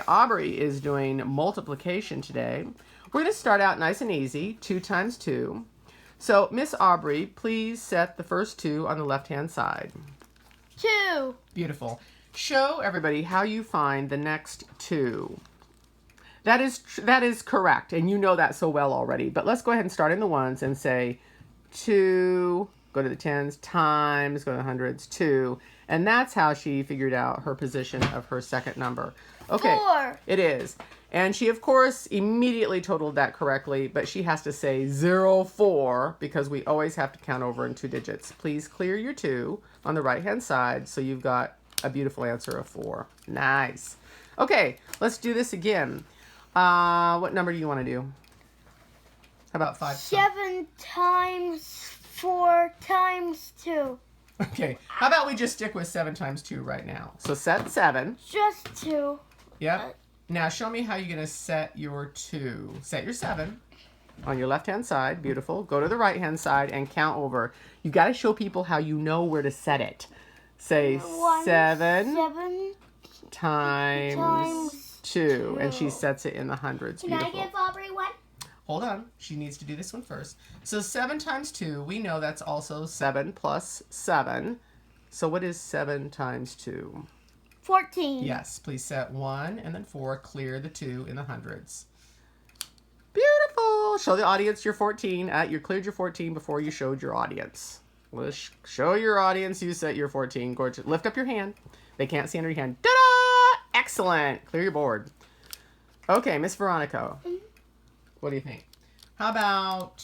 Aubrey is doing multiplication today. We're going to start out nice and easy, 2 times 2. So, Miss Aubrey, please set the first 2 on the left-hand side. 2. Beautiful. Show everybody how you find the next 2. That is correct, and you know that so well already. But let's go ahead and start in the ones and say 2, go to the tens, times, go to the hundreds, 2. And that's how she figured out her position of her second number. Okay, 4. it is. And she, of course, immediately totaled that correctly, but she has to say 0, 4, because we always have to count over in 2 digits. Please clear your 2 on the right-hand side, so you've got a beautiful answer of 4. Nice. Okay, let's do this again. What number do you want to do? How about 5? 7 times 4 times 2. Okay, how about we just stick with 7 times 2 right now? So set 7. Just 2. Yep. Now show me how you're going to set your 2. Set your 7 on your left-hand side. Beautiful. Go to the right-hand side and count over. You got to show people how you know where to set it. Say 7 times 2. And she sets it in the hundreds. Beautiful. Can I give Aubrey one? Hold on. She needs to do this one first. So 7 times 2, we know that's also 7 plus 7. So what is 7 times 2? 14. Yes. Please set 1 and then 4. Clear the 2 in the hundreds. Beautiful. Show the audience your 14. You cleared your 14 before you showed your audience. Let's show your audience you set your 14. Gorgeous. Lift up your hand. They can't see under your hand. Ta-da! Excellent. Clear your board. Okay, Miss Veronica. What do you think? How about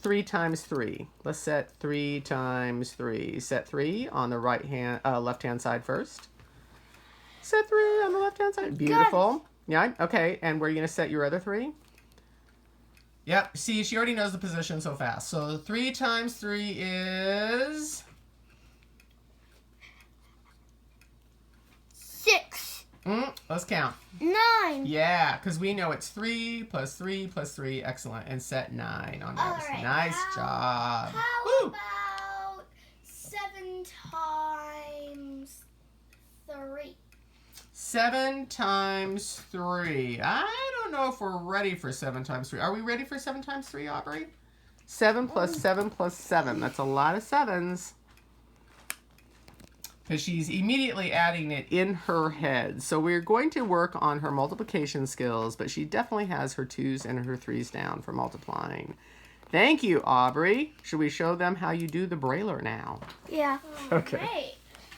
3 times 3? Let's set 3 times 3. Set 3 on the left-hand side first. Set 3 on the left-hand side. Beautiful. Yeah, okay. And where are you going to set your other 3? Yep. See, she already knows the position so fast. So 3 times 3 is... 6. Let's count. 9. Yeah, because we know it's 3 plus 3 plus 3. Excellent. And set 9 on those. Right, nice job. How about 7 times 3? 7 times 3. I don't know if we're ready for 7 times 3. Are we ready for 7 times 3, Aubrey? 7 plus 7 plus 7. That's a lot of 7s. Because she's immediately adding it in her head. So we're going to work on her multiplication skills, but she definitely has her 2s and her 3s down for multiplying. Thank you, Aubrey. Should we show them how you do the Brailler now? Yeah. Okay. Great.